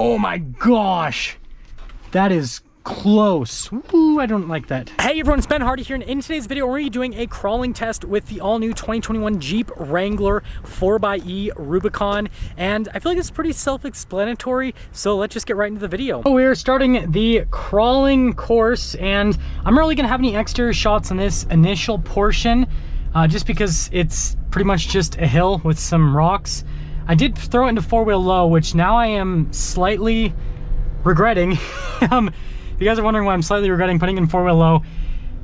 Oh my gosh, that is close. Ooh, I don't like that. Hey everyone, it's Ben Hardy here, and in today's video we're going to be doing a crawling test with the all-new 2021 Jeep Wrangler 4XE Rubicon, and I feel like it's pretty self-explanatory, so let's just get right into the video. So we're starting the crawling course, and I'm not really going to have any exterior shots on this initial portion, just because it's pretty much just a hill with some rocks. I did throw it into four-wheel low, which now I am slightly regretting. If you guys are wondering why I'm slightly regretting putting in four-wheel low,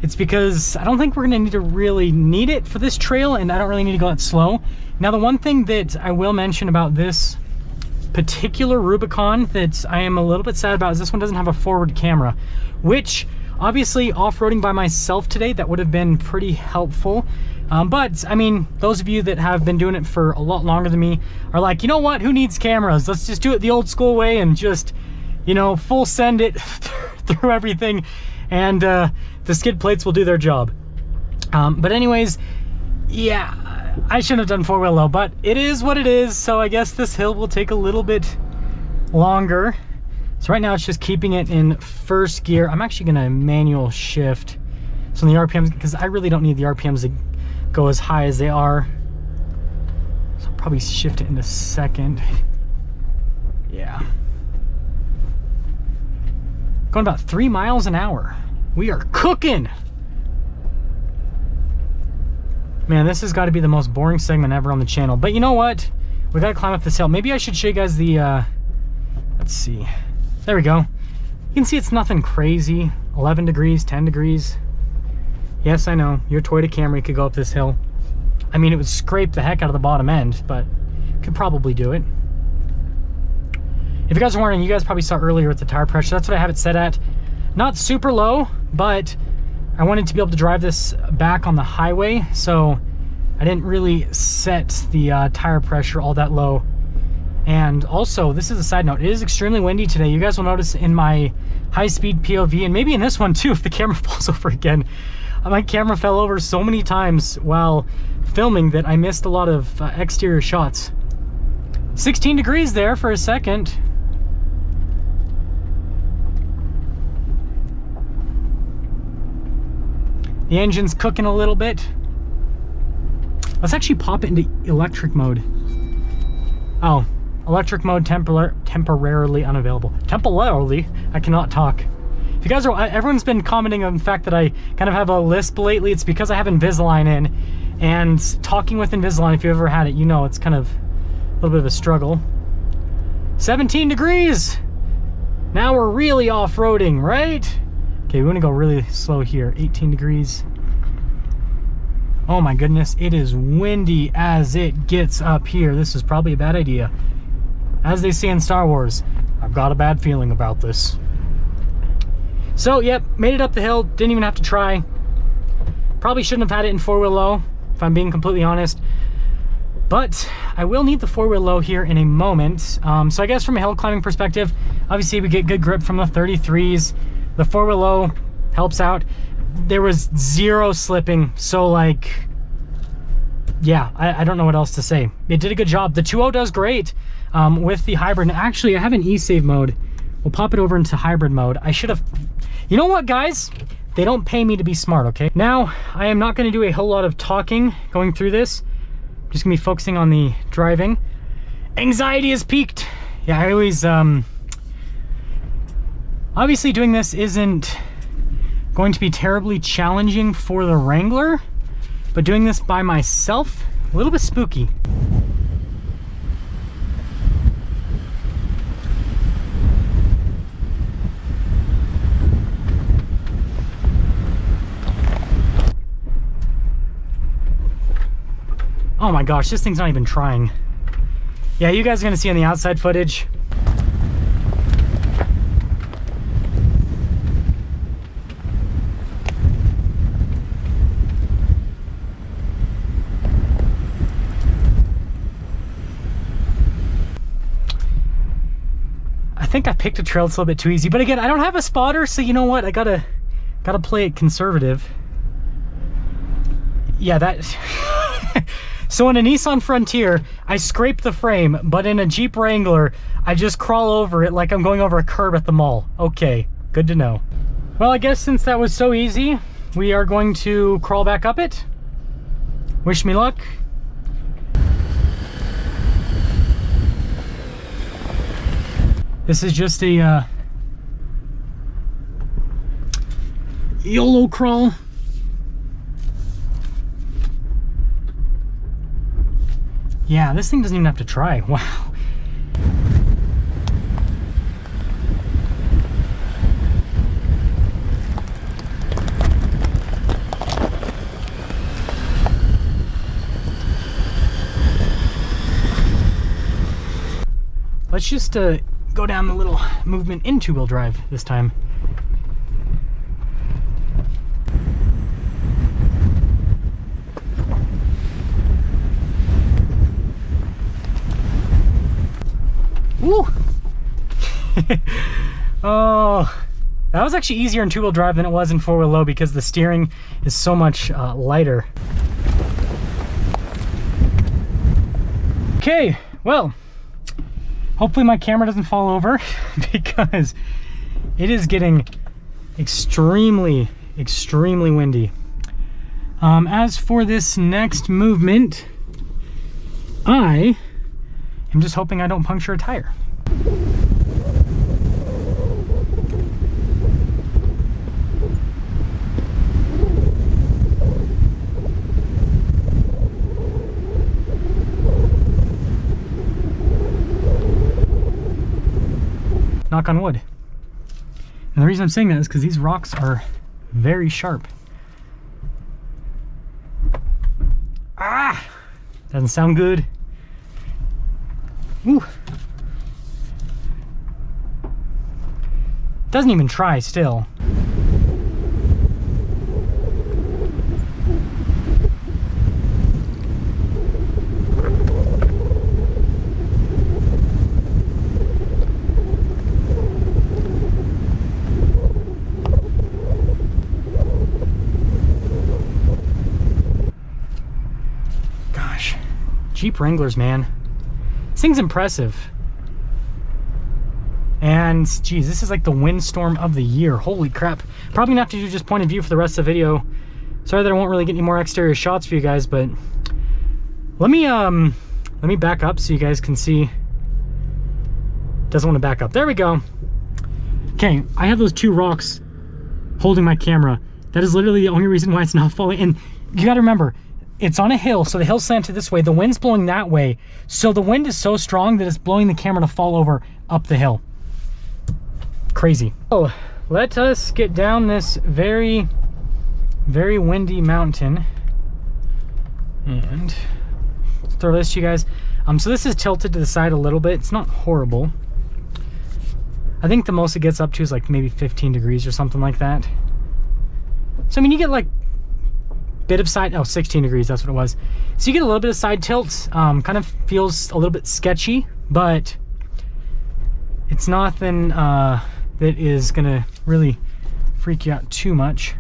it's because I don't think we're gonna need it for this trail, and I don't really need to go that slow. Now, the one thing that I will mention about this particular Rubicon that I am a little bit sad about is this one doesn't have a forward camera, which obviously off-roading by myself today, that would have been pretty helpful. But I mean, those of you that have been doing it for a lot longer than me are like, you know what, who needs cameras? Let's just do it the old school way and just, you know, full send it through everything, and the skid plates will do their job. But anyways, yeah, I shouldn't have done four-wheel low, but it is what it is. So I guess this hill will take a little bit longer. So right now it's just keeping it in first gear. I'm actually gonna manual shift some of the RPMs because I really don't need the RPMs to go as high as they are. So I'll probably shift it into second. Yeah. Going about 3 miles an hour. We are cooking. Man, this has got to be the most boring segment ever on the channel. But you know what? We got to climb up this hill. Maybe I should show you guys the, let's see. There we go. You can see it's nothing crazy. 11 degrees, 10 degrees. Yes, I know, your Toyota Camry could go up this hill. I mean, it would scrape the heck out of the bottom end, but could probably do it. If you guys are wondering, you guys probably saw earlier with the tire pressure, that's what I have it set at. Not super low, but I wanted to be able to drive this back on the highway, so I didn't really set the tire pressure all that low. And also, this is a side note, it is extremely windy today. You guys will notice in my high-speed POV, and maybe in this one too, if the camera falls over again. My camera fell over so many times while filming that I missed a lot of exterior shots. 16 degrees there for a second. The engine's cooking a little bit. Let's actually pop it into electric mode. Oh, electric mode temporarily unavailable. Temporarily? I cannot talk. If you guys are, everyone's been commenting on the fact that I kind of have a lisp lately. It's because I have Invisalign in, and talking with Invisalign, if you ever had it, you know it's kind of a little bit of a struggle. 17 degrees! Now we're really off-roading, right? Okay, we want to go really slow here. 18 degrees. Oh my goodness, it is windy as it gets up here. This is probably a bad idea. As they say in Star Wars, I've got a bad feeling about this. So, yep, made it up the hill, didn't even have to try. Probably shouldn't have had it in four-wheel low, if I'm being completely honest. But I will need the four-wheel low here in a moment. So I guess from a hill climbing perspective, obviously we get good grip from the 33s. The four-wheel low helps out. There was zero slipping, so like, yeah, I don't know what else to say. It did a good job. The 2.0 does great with the hybrid. And actually, I have an e-save mode. We'll pop it over into hybrid mode. I should have, you know what, guys? They don't pay me to be smart, okay? Now, I am not gonna do a whole lot of talking going through this. I'm just gonna be focusing on the driving. Anxiety has peaked. Yeah, I always, obviously doing this isn't going to be terribly challenging for the Wrangler, but doing this by myself, a little bit spooky. Oh my gosh, this thing's not even trying. Yeah, you guys are gonna see on the outside footage. I think I picked a trail that's a little bit too easy, but again, I don't have a spotter, so you know what? I gotta play it conservative. Yeah, that So in a Nissan Frontier, I scrape the frame, but in a Jeep Wrangler, I just crawl over it like I'm going over a curb at the mall. Okay, good to know. Well, I guess since that was so easy, we are going to crawl back up it. Wish me luck. This is just a YOLO crawl. Yeah, this thing doesn't even have to try. Wow. Let's just go down the little movement in two-wheel drive this time. Woo! Oh, that was actually easier in two-wheel drive than it was in four-wheel low because the steering is so much lighter. Okay, well, hopefully my camera doesn't fall over because it is getting extremely windy. As for this next movement, I am just hoping I don't puncture a tire. Knock on wood. And the reason I'm saying that is because these rocks are very sharp. Ah! Doesn't sound good. Ooh. Doesn't even try still. Jeep Wranglers, man. This thing's impressive. And geez, this is like the windstorm of the year. Holy crap. Probably gonna have to do just point of view for the rest of the video. Sorry that I won't really get any more exterior shots for you guys, but let me back up so you guys can see. Doesn't want to back up. There we go. Okay, I have those two rocks holding my camera. That is literally the only reason why it's not falling. And you gotta remember, it's on a hill, so the hill's slanted this way. The wind's blowing that way. So the wind is so strong that it's blowing the camera to fall over up the hill. Crazy. So let us get down this very windy mountain. And let's throw this to you guys. So this is tilted to the side a little bit. It's not horrible. I think the most it gets up to is like maybe 15 degrees or something like that. So I mean, you get like bit of side, 16 degrees, that's what it was. So you get a little bit of side tilt. Kind of feels a little bit sketchy, but it's nothing that is gonna really freak you out too much.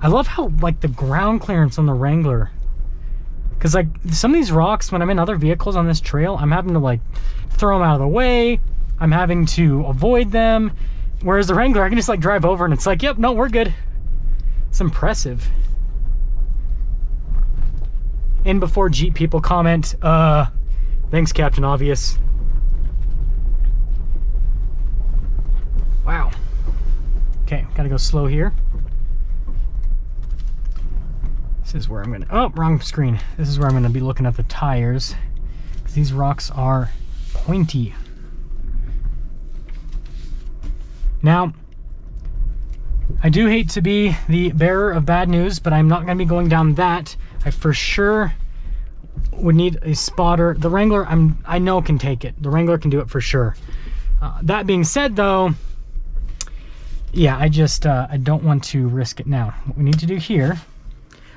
I love how like the ground clearance on the Wrangler, because like some of these rocks, when I'm in other vehicles on this trail, I'm having to like throw them out of the way. I'm having to avoid them, whereas the Wrangler, I can just like drive over and it's like, yep, no, we're good. It's impressive. And before Jeep people comment, thanks, Captain Obvious. Wow. Okay, gotta go slow here. This is where I'm gonna, oh, wrong screen. This is where I'm gonna be looking at the tires, because these rocks are pointy. Now, I do hate to be the bearer of bad news, but I'm not gonna be going down that. I for sure would need a spotter. The Wrangler, I know can take it. The Wrangler can do it for sure. That being said though, yeah, I just, I don't want to risk it now. What we need to do here,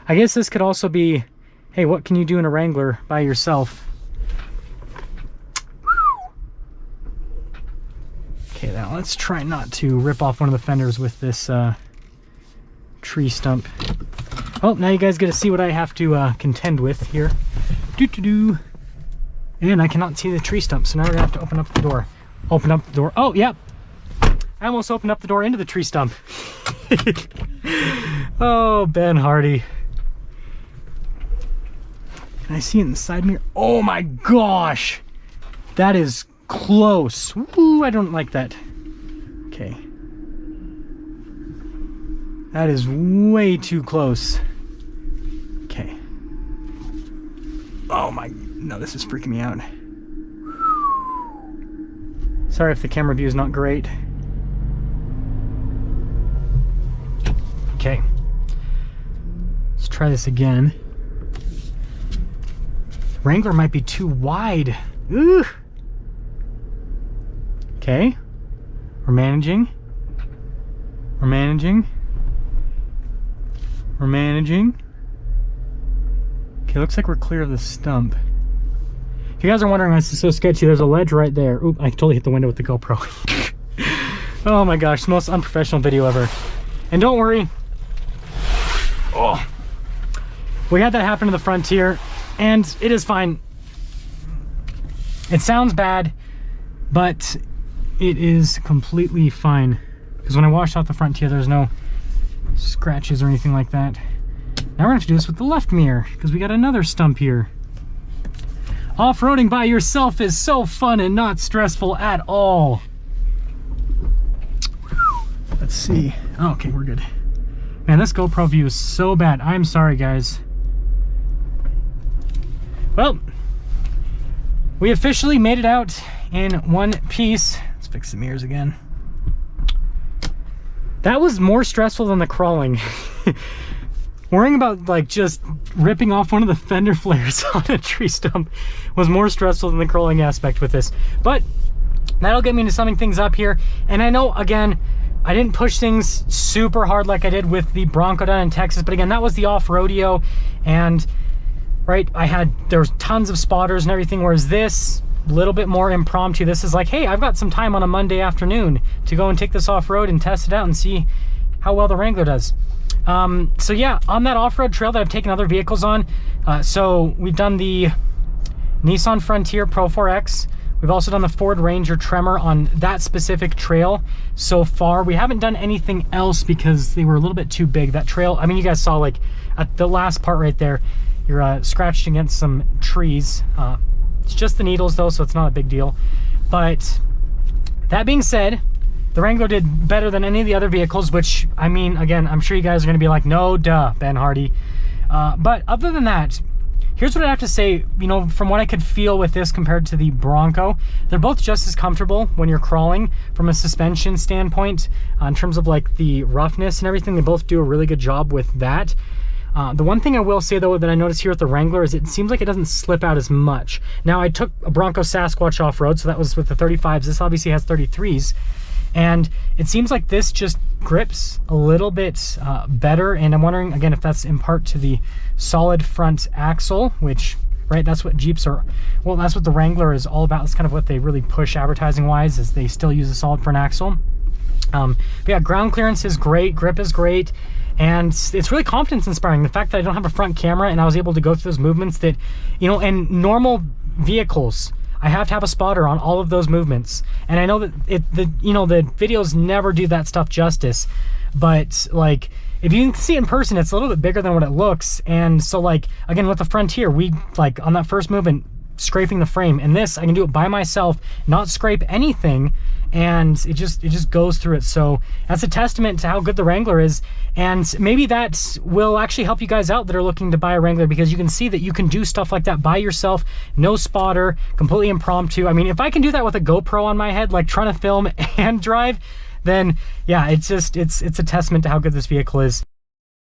I guess this could also be, hey, what can you do in a Wrangler by yourself? Okay, now let's try not to rip off one of the fenders with this tree stump. Oh, now you guys get to see what I have to contend with here. Doo-doo-doo. And I cannot see the tree stump, so now we're gonna have to open up the door. Open up the door. Oh, yep. I almost opened up the door into the tree stump. Oh, Ben Hardy. Can I see it in the side mirror? Oh my gosh. That is close. Ooh, I don't like that. Okay. That is way too close. Okay. Oh my, no, this is freaking me out. Sorry if the camera view is not great. Okay. Let's try this again. Wrangler might be too wide. Ooh. Okay. We're managing. We're managing. We're managing. Okay, looks like we're clear of the stump. If you guys are wondering why this is so sketchy, there's a ledge right there. Oop, I totally hit the window with the GoPro. Oh my gosh, the most unprofessional video ever. And don't worry. Oh. We had that happen to the Frontier, and it is fine. It sounds bad, but it is completely fine. Because when I washed out the Frontier, there's no scratches or anything like that. Now we're gonna have to do this with the left mirror, because we got another stump here. Off-roading by yourself is so fun and not stressful at all. Let's see. Oh, okay, we're good. Man, this GoPro view is so bad. I'm sorry, guys. Well, we officially made it out in one piece. Let's fix the mirrors again. That was more stressful than the crawling. Worrying about like just ripping off one of the fender flares on a tree stump was more stressful than the crawling aspect with this. But that'll get me into summing things up here. And I know, again, I didn't push things super hard like I did with the Bronco down in Texas, but again, that was the off-rodeo, and right, there was tons of spotters and everything, whereas this, a little bit more impromptu. This is like, hey, I've got some time on a Monday afternoon to go and take this off-road and test it out and see how well the Wrangler does. So yeah, on that off-road trail that I've taken other vehicles on, so we've done the Nissan Frontier Pro 4X. We've also done the Ford Ranger Tremor on that specific trail so far. We haven't done anything else because they were a little bit too big. That trail, I mean, you guys saw like at the last part right there, you're scratched against some trees. It's just the needles though, so it's not a big deal. But that being said, the Wrangler did better than any of the other vehicles, which, I mean, again, I'm sure you guys are gonna be like, no, duh, Ben Hardy. But other than that, here's what I have to say, you know, from what I could feel with this compared to the Bronco, they're both just as comfortable when you're crawling from a suspension standpoint. In terms of like the roughness and everything, they both do a really good job with that. The one thing I will say though that I noticed here with the Wrangler is it seems like it doesn't slip out as much. Now I took a Bronco Sasquatch off-road, so that was with the 35s. This obviously has 33s. And it seems like this just grips a little bit better, and I'm wondering again if that's in part to the solid front axle, which, right, that's what Jeeps are, well, that's what the Wrangler is all about. That's kind of what they really push advertising wise, is they still use a solid front axle. But yeah, ground clearance is great, grip is great, and it's really confidence inspiring. The fact that I don't have a front camera and I was able to go through those movements that, you know, in normal vehicles, I have to have a spotter on all of those movements. And I know that the videos never do that stuff justice, but like, if you can see it in person, it's a little bit bigger than what it looks. And so like, again, with the Frontier, we like on that first movement, scraping the frame, and this, I can do it by myself, not scrape anything, and it just goes through it. So that's a testament to how good the Wrangler is, and maybe that will actually help you guys out that are looking to buy a Wrangler, because you can see that you can do stuff like that by yourself, no spotter, completely impromptu. I mean, if I can do that with a GoPro on my head, like trying to film and drive, then yeah, it's a testament to how good this vehicle is.